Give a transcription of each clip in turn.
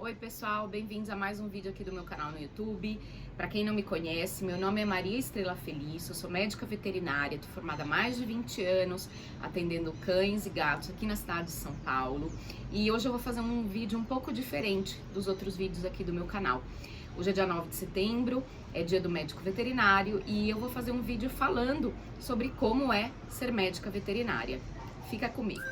Oi pessoal, bem-vindos a mais um vídeo aqui do meu canal no YouTube. Para quem não me conhece, meu nome é Maria Estrela Feliz, eu sou médica veterinária, tô formada há mais de 20 anos atendendo cães e gatos aqui na cidade de São Paulo. E hoje eu vou fazer um vídeo um pouco diferente dos outros vídeos aqui do meu canal. Hoje é dia 9 de setembro, é dia do médico veterinário e eu vou fazer um vídeo falando sobre como é ser médica veterinária. Fica comigo.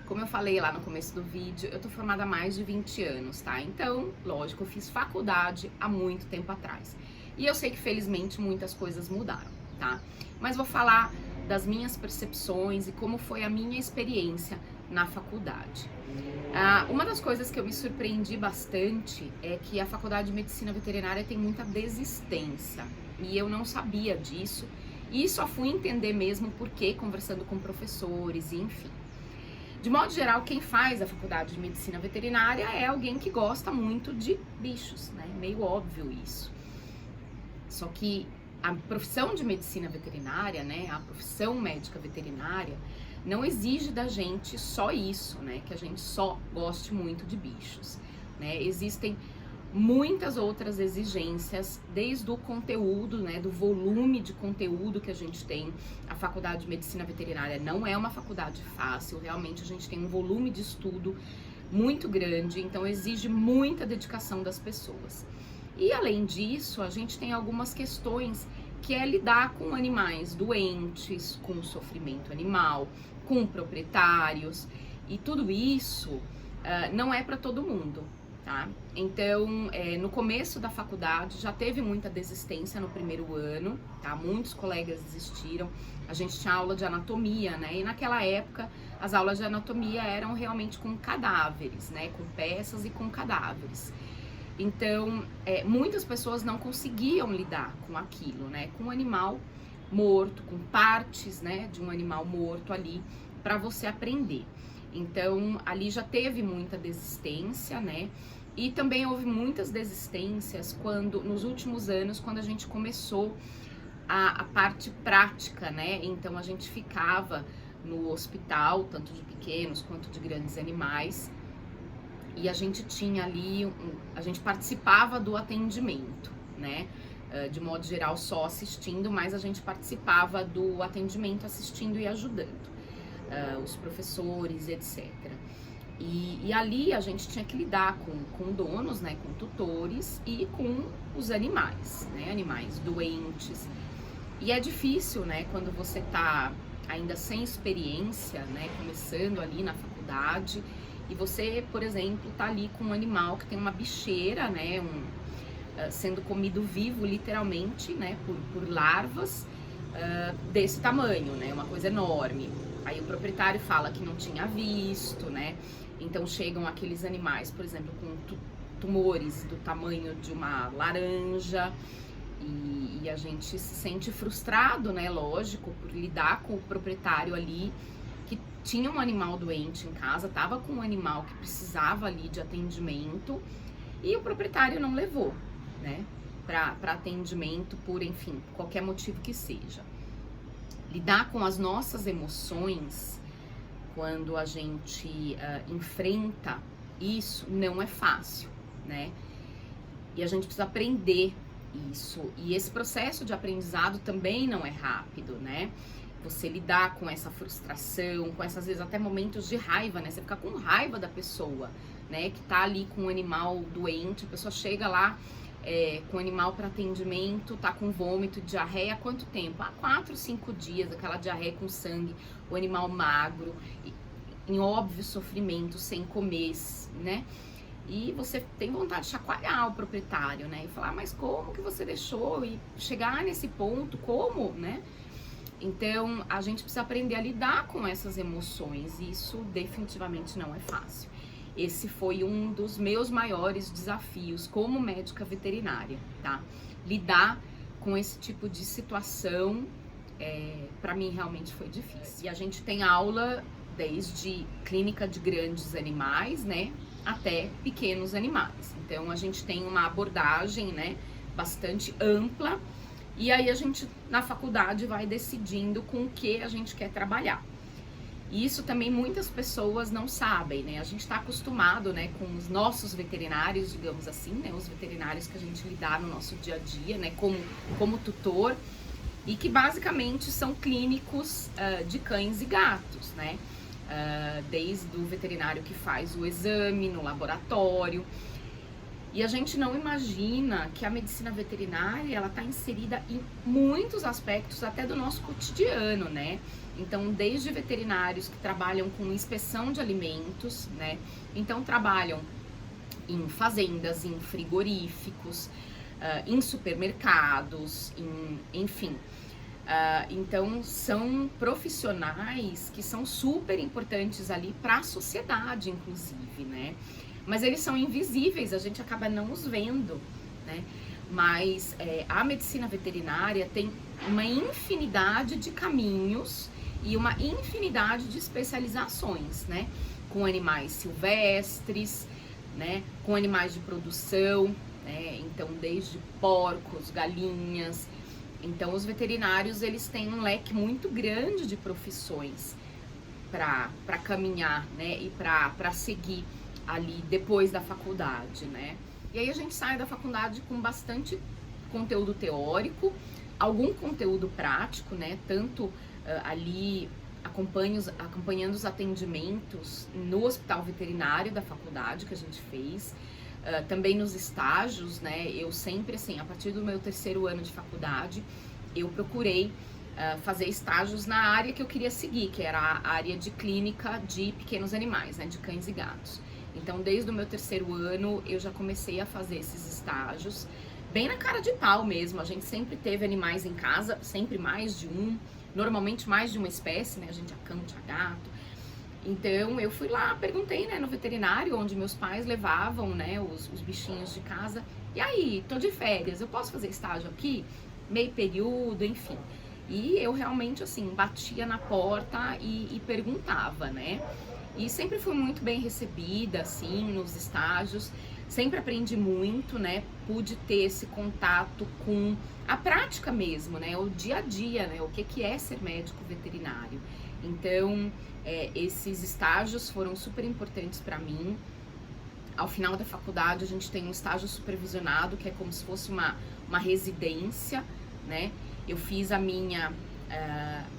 Como eu falei lá no começo do vídeo, eu tô formada há mais de 20 anos, tá? Então, lógico, eu fiz faculdade há muito tempo atrás. E eu sei que felizmente muitas coisas mudaram, tá? Mas vou falar das minhas percepções e como foi a minha experiência na faculdade. Uma das coisas que eu me surpreendi bastante é que a faculdade de medicina veterinária tem muita desistência. E eu não sabia disso. E só fui entender mesmo porque conversando com professores e enfim. De modo geral, quem faz a faculdade de medicina veterinária é alguém que gosta muito de bichos, né? Meio óbvio isso. Só que a profissão de medicina veterinária, né? A profissão médica veterinária não exige da gente só isso, né? Que a gente só goste muito de bichos, né? Existem muitas outras exigências, desde o conteúdo, né, do volume de conteúdo que a gente tem. A faculdade de medicina veterinária não é uma faculdade fácil, realmente a gente tem um volume de estudo muito grande, então exige muita dedicação das pessoas. E além disso, a gente tem algumas questões que é lidar com animais doentes, com sofrimento animal, com proprietários, e tudo isso não é para todo mundo. Tá? Então, no começo da faculdade já teve muita desistência no primeiro ano, tá? Muitos colegas desistiram. A gente tinha aula de anatomia, né? E naquela época as aulas de anatomia eram realmente com cadáveres, né? Com peças e com cadáveres. Então, muitas pessoas não conseguiam lidar com aquilo, né? Com um animal morto, com partes, né? De um animal morto ali para você aprender. Então, ali já teve muita desistência, né? E também houve muitas desistências nos últimos anos, quando a gente começou a parte prática, né? Então, a gente ficava no hospital, tanto de pequenos quanto de grandes animais, e a gente tinha ali, a gente participava do atendimento, né? De modo geral, só assistindo, mas a gente participava do atendimento, assistindo e ajudando. Os professores, etc. E ali a gente tinha que lidar com donos, né, com tutores e com os animais, né, animais doentes. E é difícil, né, quando você tá ainda sem experiência, né, começando ali na faculdade, e você, por exemplo, tá ali com um animal que tem uma bicheira, né, sendo comido vivo, literalmente, né, por larvas desse tamanho, né, uma coisa enorme. Aí o proprietário fala que não tinha visto, né? Então chegam aqueles animais, por exemplo, com tumores do tamanho de uma laranja e a gente se sente frustrado, né? Lógico, por lidar com o proprietário ali que tinha um animal doente em casa, tava com um animal que precisava ali de atendimento e o proprietário não levou, né? Para atendimento por, enfim, qualquer motivo que seja. Lidar com as nossas emoções quando a gente enfrenta isso não é fácil, né? E a gente precisa aprender isso. E esse processo de aprendizado também não é rápido, né? Você lidar com essa frustração, com essas vezes até momentos de raiva, né? Você fica com raiva da pessoa, né? Que tá ali com um animal doente, a pessoa chega lá com animal para atendimento, tá com vômito, diarreia, há quanto tempo? 4, 5 dias, aquela diarreia com sangue, o animal magro, em óbvio sofrimento, sem comer, né? E você tem vontade de chacoalhar o proprietário, né? E falar, mas como que você deixou? E chegar nesse ponto, como, né? Então, a gente precisa aprender a lidar com essas emoções, e isso definitivamente não é fácil. Esse foi um dos meus maiores desafios como médica veterinária, tá? Lidar com esse tipo de situação, para mim realmente foi difícil. E a gente tem aula desde clínica de grandes animais, né, até pequenos animais. Então a gente tem uma abordagem, né, bastante ampla, e aí a gente na faculdade vai decidindo com o que a gente quer trabalhar. E isso também muitas pessoas não sabem, né? A gente está acostumado, né, com os nossos veterinários, digamos assim, né, os veterinários que a gente lidar no nosso dia a dia, né, como tutor, e que basicamente são clínicos de cães e gatos, né? Desde o veterinário que faz o exame no laboratório. E a gente não imagina que a medicina veterinária, ela está inserida em muitos aspectos até do nosso cotidiano, né? Então, desde veterinários que trabalham com inspeção de alimentos, né? Então, trabalham em fazendas, em frigoríficos, em supermercados, enfim. Então, são profissionais que são super importantes ali para a sociedade, inclusive, né? Mas eles são invisíveis, a gente acaba não os vendo, né? Mas a medicina veterinária tem uma infinidade de caminhos e uma infinidade de especializações, né? Com animais silvestres, né? Com animais de produção, né? Então, desde porcos, galinhas. Então, os veterinários, eles têm um leque muito grande de profissões para caminhar, né? E para seguir ali depois da faculdade, né? E aí a gente sai da faculdade com bastante conteúdo teórico, algum conteúdo prático, né? Tanto ali acompanhando os atendimentos no hospital veterinário da faculdade que a gente fez, também nos estágios, né? Eu sempre, assim, a partir do meu 3º ano de faculdade, eu procurei fazer estágios na área que eu queria seguir, que era a área de clínica de pequenos animais, né? De cães e gatos. Então, desde o meu 3º ano, eu já comecei a fazer esses estágios, bem na cara de pau mesmo. A gente sempre teve animais em casa, sempre mais de um, normalmente mais de uma espécie, né? A gente tinha cão, tinha gato. Então, eu fui lá, perguntei, né, no veterinário, onde meus pais levavam, né, os bichinhos de casa. E aí, tô de férias, eu posso fazer estágio aqui? Meio período, enfim. E eu realmente, assim, batia na porta e perguntava, né? E sempre fui muito bem recebida, assim, nos estágios. Sempre aprendi muito, né? Pude ter esse contato com a prática mesmo, né? O dia a dia, né? O que é ser médico veterinário. Então, esses estágios foram super importantes para mim. Ao final da faculdade, a gente tem um estágio supervisionado, que é como se fosse uma residência, né? Eu fiz a minha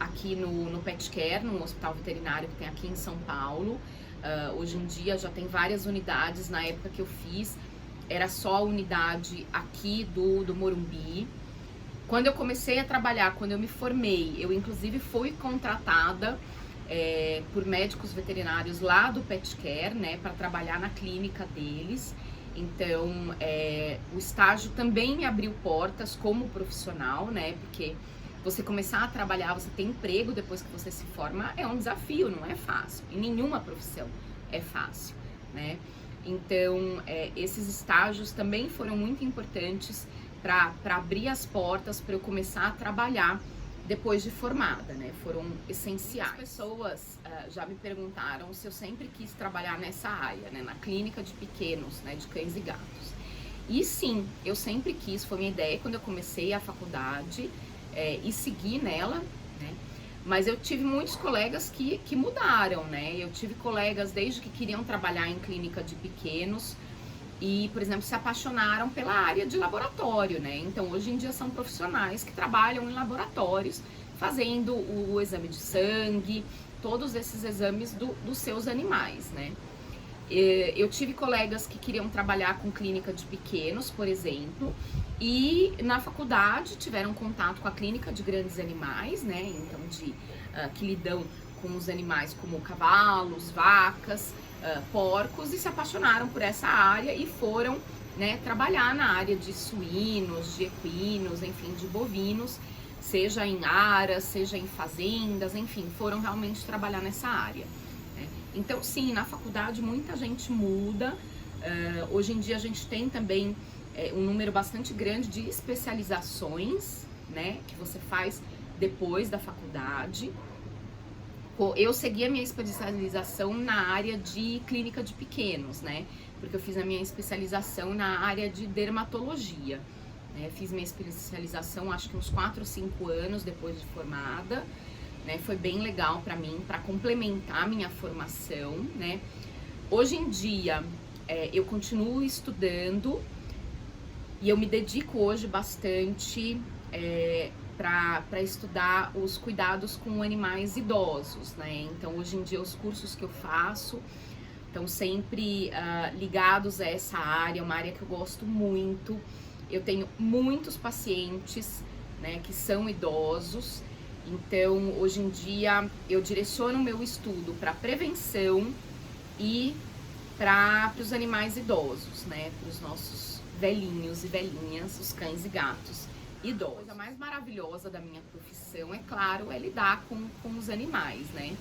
aqui no Pet Care, no hospital veterinário que tem aqui em São Paulo. Hoje em dia já tem várias unidades. Na época que eu fiz, era só a unidade aqui do Morumbi. Quando eu comecei a trabalhar, quando eu me formei, eu inclusive fui contratada por médicos veterinários lá do Pet Care, né, para trabalhar na clínica deles. Então, o estágio também me abriu portas como profissional, né, porque você começar a trabalhar, você ter emprego depois que você se forma, é um desafio, não é fácil. Em nenhuma profissão é fácil, né? Então, esses estágios também foram muito importantes para abrir as portas para eu começar a trabalhar depois de formada, né? Foram essenciais. As pessoas já me perguntaram se eu sempre quis trabalhar nessa área, né? Na clínica de pequenos, né? De cães e gatos. E sim, eu sempre quis, foi minha ideia quando eu comecei a faculdade, e segui nela, né? Mas eu tive muitos colegas que mudaram, né? Eu tive colegas desde que queriam trabalhar em clínica de pequenos e, por exemplo, se apaixonaram pela área de laboratório, né? Então, hoje em dia são profissionais que trabalham em laboratórios, fazendo o exame de sangue, todos esses exames dos seus animais, né? Eu tive colegas que queriam trabalhar com clínica de pequenos, por exemplo, e na faculdade tiveram contato com a clínica de grandes animais, né? Então, que lidam com os animais como cavalos, vacas, porcos, e se apaixonaram por essa área e foram, né, trabalhar na área de suínos, de equinos, enfim, de bovinos, seja em aras, seja em fazendas, enfim, foram realmente trabalhar nessa área. Então, sim, na faculdade muita gente muda. Hoje em dia a gente tem também um número bastante grande de especializações, né, que você faz depois da faculdade. Eu segui a minha especialização na área de clínica de pequenos, né, porque eu fiz a minha especialização na área de dermatologia, né? Fiz minha especialização acho que uns 4 ou 5 anos depois de formada, né? Foi bem legal para mim, para complementar minha formação, né? Hoje em dia, eu continuo estudando e eu me dedico hoje bastante para estudar os cuidados com animais idosos, né? Então, hoje em dia, os cursos que eu faço estão sempre ligados a essa área, uma área que eu gosto muito. Eu tenho muitos pacientes, né, que são idosos, então, hoje em dia, eu direciono o meu estudo para prevenção e para os animais idosos, né, para os nossos velhinhos e velhinhas, os cães e gatos idosos. A coisa mais maravilhosa da minha profissão, é claro, é lidar com os animais, né?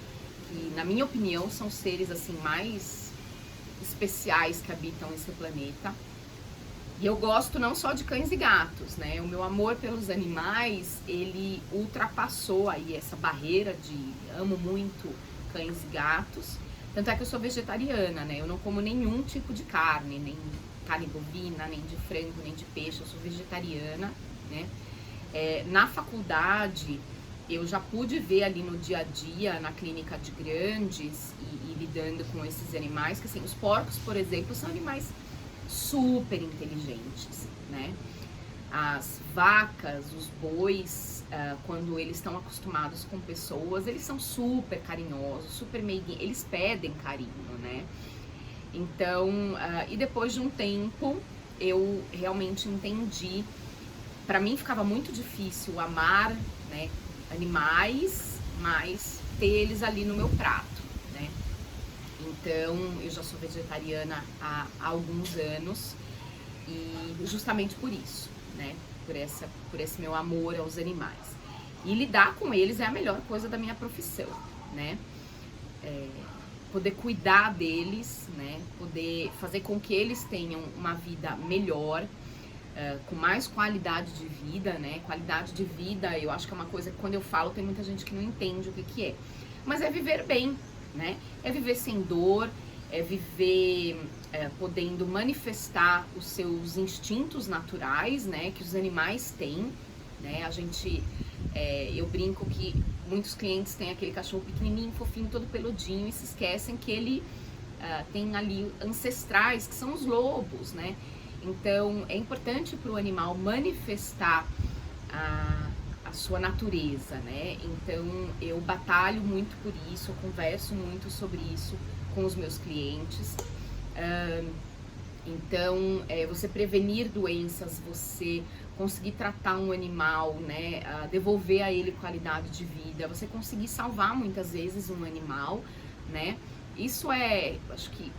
Que, na minha opinião, são seres assim mais especiais que habitam esse planeta. E eu gosto não só de cães e gatos, né? O meu amor pelos animais, ele ultrapassou aí essa barreira de amo muito cães e gatos. Tanto é que eu sou vegetariana, né? Eu não como nenhum tipo de carne, nem carne bovina, nem de frango, nem de peixe. Eu sou vegetariana, né? Na faculdade, eu já pude ver ali no dia a dia, na clínica de grandes e lidando com esses animais, que assim, os porcos, por exemplo, são animais super inteligentes, né? As vacas, os bois, quando eles estão acostumados com pessoas, eles são super carinhosos, super meiguinhos, eles pedem carinho, né? Então, e depois de um tempo, eu realmente entendi, para mim ficava muito difícil amar, né, animais, mas ter eles ali no meu prato, né? Então, eu já sou vegetariana há alguns anos e justamente por isso, né? Por esse meu amor aos animais. E lidar com eles é a melhor coisa da minha profissão, né? Poder cuidar deles, né? Poder fazer com que eles tenham uma vida melhor, com mais qualidade de vida, né? Qualidade de vida, eu acho que é uma coisa que quando eu falo tem muita gente que não entende o que é. Mas é viver bem, né? É viver sem dor, é viver podendo manifestar os seus instintos naturais, né? Que os animais têm, né? Eu brinco que muitos clientes têm aquele cachorro pequenininho, fofinho, todo peludinho e se esquecem que ele tem ali ancestrais, que são os lobos, né? Então, é importante para o animal manifestar a sua natureza, né? Então, eu batalho muito por isso, eu converso muito sobre isso com os meus clientes. Então, você prevenir doenças, você conseguir tratar um animal, né? Devolver a ele qualidade de vida, você conseguir salvar muitas vezes um animal, né? Isso acho que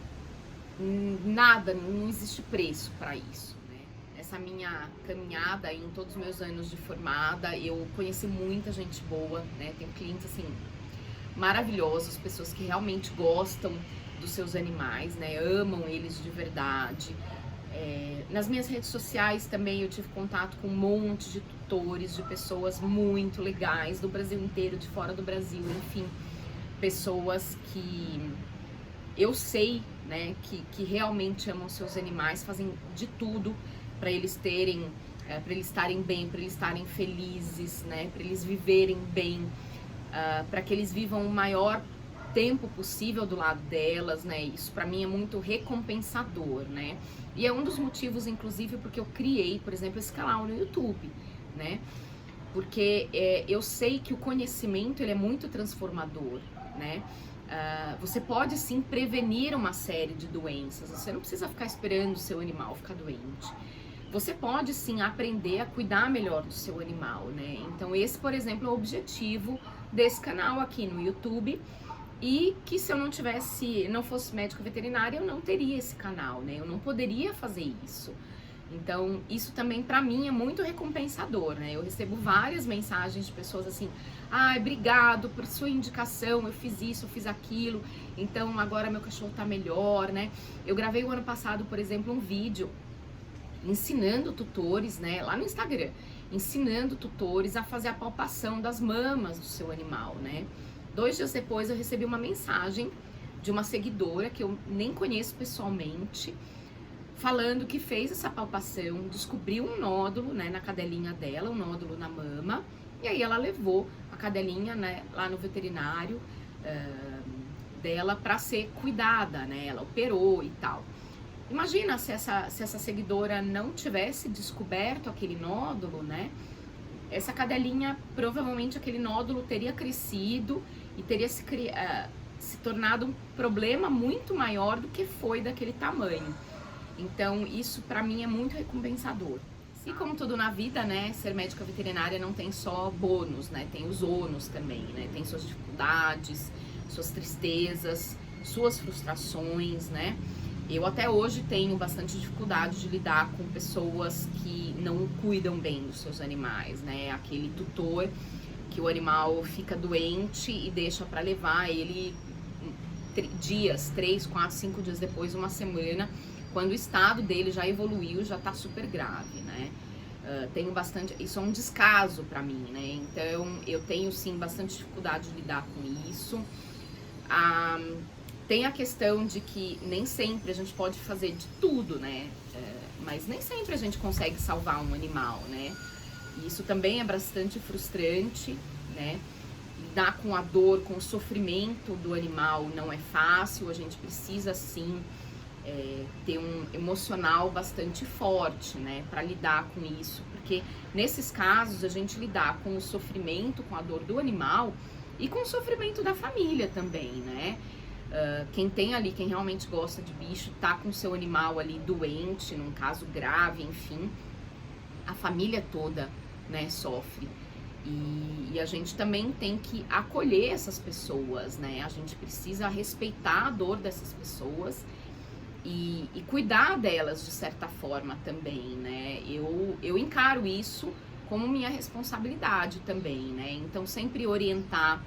nada, não existe preço para isso, né? Essa minha caminhada em todos os meus anos de formada, eu conheci muita gente boa, né? Tenho clientes assim maravilhosos, pessoas que realmente gostam dos seus animais, né? Amam eles de verdade. Nas minhas redes sociais também eu tive contato com um monte de tutores, de pessoas muito legais do Brasil inteiro, de fora do Brasil, enfim, pessoas que eu sei, né, que realmente amam seus animais, fazem de tudo para eles terem, para eles estarem bem, para eles estarem felizes, né, para eles viverem bem, para que eles vivam o maior tempo possível do lado delas, né? Isso para mim é muito recompensador, né? E é um dos motivos, inclusive, porque eu criei, por exemplo, esse canal no YouTube, né? Porque eu sei que o conhecimento ele é muito transformador, né? Você pode sim prevenir uma série de doenças, você não precisa ficar esperando o seu animal ficar doente. Você pode sim aprender a cuidar melhor do seu animal, né? Então esse, por exemplo, é o objetivo desse canal aqui no YouTube. E que se eu não fosse médico veterinário, eu não teria esse canal, né? Eu não poderia fazer isso. Então, isso também pra mim é muito recompensador, né? Eu recebo várias mensagens de pessoas assim: obrigado por sua indicação, eu fiz isso, eu fiz aquilo, então agora meu cachorro tá melhor, né? Eu gravei o ano passado, por exemplo, um vídeo ensinando tutores, né? Lá no Instagram, ensinando tutores a fazer a palpação das mamas do seu animal, né? 2 dias depois eu recebi uma mensagem de uma seguidora que eu nem conheço pessoalmente, falando que fez essa palpação, descobriu um nódulo, né, na cadelinha dela, um nódulo na mama, e aí ela levou a cadelinha, né, lá no veterinário dela para ser cuidada, né, ela operou e tal. Imagina se essa seguidora não tivesse descoberto aquele nódulo, né, essa cadelinha, provavelmente aquele nódulo teria crescido e teria se tornado um problema muito maior do que foi daquele tamanho. Então, isso pra mim é muito recompensador. E como tudo na vida, né, ser médica veterinária não tem só bônus, né, tem os ônus também, né, tem suas dificuldades, suas tristezas, suas frustrações, né. Eu até hoje tenho bastante dificuldade de lidar com pessoas que não cuidam bem dos seus animais, né, aquele tutor que o animal fica doente e deixa pra levar ele dias, 3, 4, 5 dias depois, uma semana, quando o estado dele já evoluiu, já tá super grave, né? Tenho bastante, isso é um descaso pra mim, né? Então, eu tenho sim bastante dificuldade de lidar com isso. Tem a questão de que nem sempre a gente pode fazer de tudo, né? Mas nem sempre a gente consegue salvar um animal, né? E isso também é bastante frustrante, né? Lidar com a dor, com o sofrimento do animal não é fácil, a gente precisa sim ter um emocional bastante forte, né, para lidar com isso, porque nesses casos a gente lidar com o sofrimento, com a dor do animal e com o sofrimento da família também, né? Quem tem ali, quem realmente gosta de bicho, tá com seu animal ali doente, num caso grave, enfim, a família toda, né, sofre. E a gente também tem que acolher essas pessoas, né? A gente precisa respeitar a dor dessas pessoas e cuidar delas de certa forma também, né? Eu encaro isso como minha responsabilidade também, né? Então sempre orientar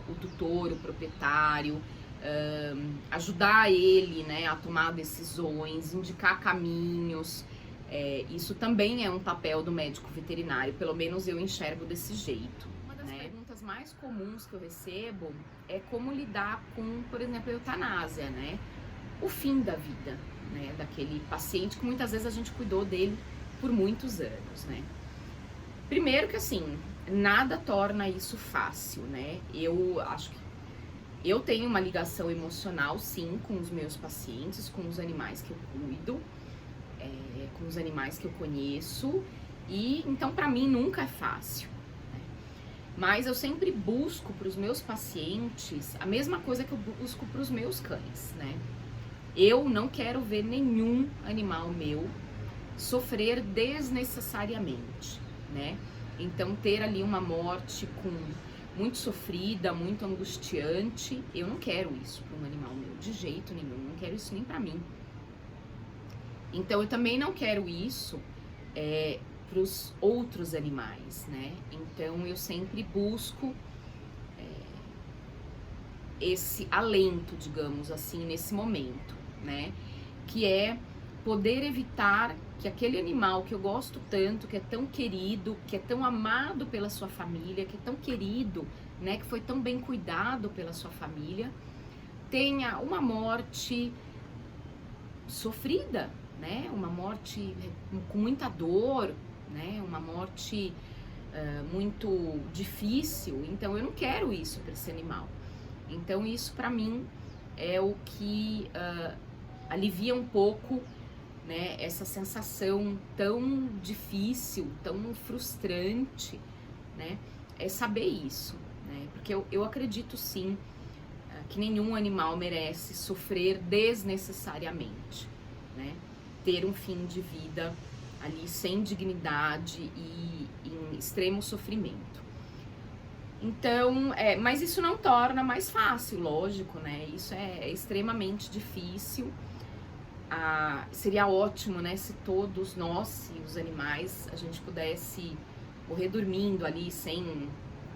o tutor, o proprietário, ajudar ele, né, a tomar decisões, indicar caminhos. Isso também é um papel do médico veterinário, pelo menos eu enxergo desse jeito. Uma das perguntas mais comuns que eu recebo é como lidar com, por exemplo, a eutanásia, né? O fim da vida, né, daquele paciente que muitas vezes a gente cuidou dele por muitos anos, né? Primeiro que assim, nada torna isso fácil, né? Eu acho que eu tenho uma ligação emocional, sim, com os meus pacientes, com os animais que eu cuido, com os animais que eu conheço, e então pra mim nunca é fácil, né? Mas eu sempre busco para os meus pacientes a mesma coisa que eu busco para os meus cães, né? Eu não quero ver nenhum animal meu sofrer desnecessariamente, né? Então, ter ali uma morte muito sofrida, muito angustiante, eu não quero isso para um animal meu, de jeito nenhum, não quero isso nem para mim. Então, eu também não quero isso para os outros animais, né? Então, eu sempre busco esse alento, digamos assim, nesse momento, né? Que é poder evitar que aquele animal que eu gosto tanto, que é tão querido, que é tão amado pela sua família, que é tão querido, né? Que foi tão bem cuidado pela sua família, tenha uma morte sofrida, né? Uma morte com muita dor, né? Uma morte muito difícil. Então, eu não quero isso para esse animal. Então, isso para mim é o que alivia um pouco, né, essa sensação tão difícil, tão frustrante, né, é saber isso, né, porque eu acredito sim que nenhum animal merece sofrer desnecessariamente, né, ter um fim de vida ali sem dignidade e em extremo sofrimento. Então, mas isso não torna mais fácil, lógico, né? Isso é extremamente difícil. Seria ótimo, né, se todos nós e os animais, a gente pudesse morrer dormindo ali sem,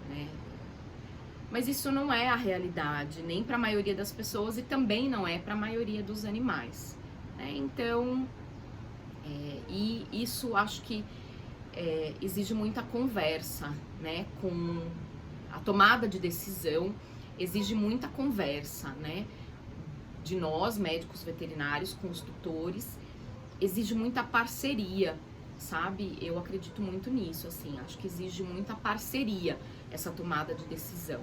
né? Mas isso não é a realidade, nem para a maioria das pessoas e também não é para a maioria dos animais, né? Então, e isso acho que exige muita conversa, né, com a tomada de decisão exige muita conversa, né? De nós, médicos veterinários, com os tutores exige muita parceria, sabe? Eu acredito muito nisso, assim, acho que exige muita parceria essa tomada de decisão,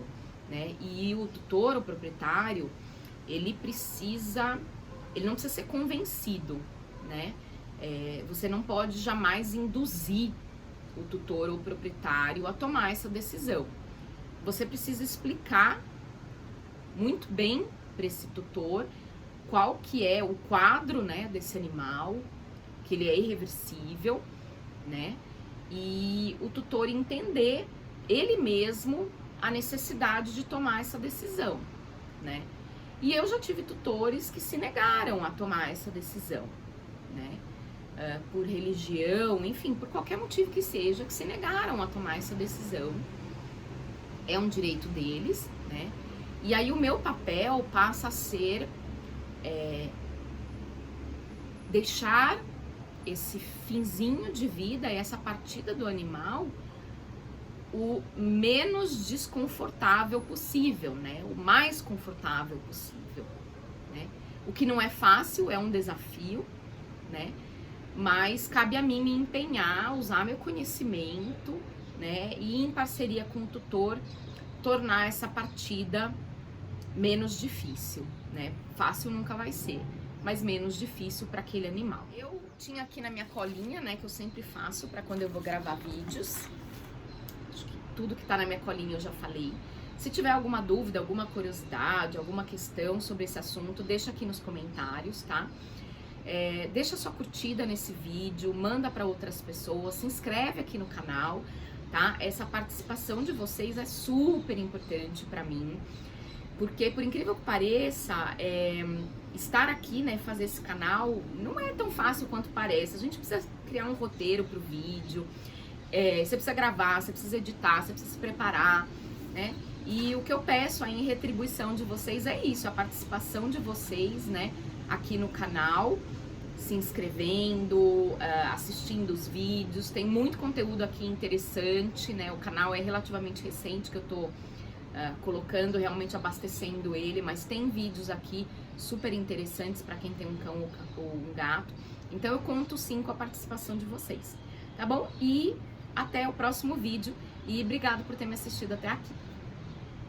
né? E o tutor, o proprietário, ele não precisa ser convencido, né? Você não pode jamais induzir o tutor ou o proprietário a tomar essa decisão. Você precisa explicar muito bem para esse tutor qual que é o quadro, né, desse animal, que ele é irreversível, né? E o tutor entender ele mesmo a necessidade de tomar essa decisão, né? E eu já tive tutores que se negaram a tomar essa decisão, né? Por religião, enfim, por qualquer motivo que seja, que se negaram a tomar essa decisão. É um direito deles, né? E aí o meu papel passa a ser deixar esse finzinho de vida, essa partida do animal, o menos desconfortável possível, né? O mais confortável possível, né? O que não é fácil, é um desafio, né? Mas cabe a mim me empenhar, usar meu conhecimento, né? E em parceria com o tutor, tornar essa partida menos difícil, né? Fácil nunca vai ser, mas menos difícil para aquele animal. Eu tinha aqui na minha colinha, né? Que eu sempre faço para quando eu vou gravar vídeos. Acho que tudo que tá na minha colinha eu já falei. Se tiver alguma dúvida, alguma curiosidade, alguma questão sobre esse assunto, deixa aqui nos comentários, tá? Deixa sua curtida nesse vídeo, manda para outras pessoas, se inscreve aqui no canal, tá? Essa participação de vocês é super importante para mim, porque por incrível que pareça, estar aqui, né, fazer esse canal não é tão fácil quanto parece. A gente precisa criar um roteiro pro vídeo, você precisa gravar, você precisa editar, você precisa se preparar, né? E o que eu peço aí em retribuição de vocês é isso, a participação de vocês, né, aqui no canal, se inscrevendo, assistindo os vídeos. Tem muito conteúdo aqui interessante, né? O canal é relativamente recente que eu tô colocando, realmente abastecendo ele, mas tem vídeos aqui super interessantes para quem tem um cão ou um gato. Então eu conto sim com a participação de vocês, tá bom? E até o próximo vídeo e obrigado por ter me assistido até aqui.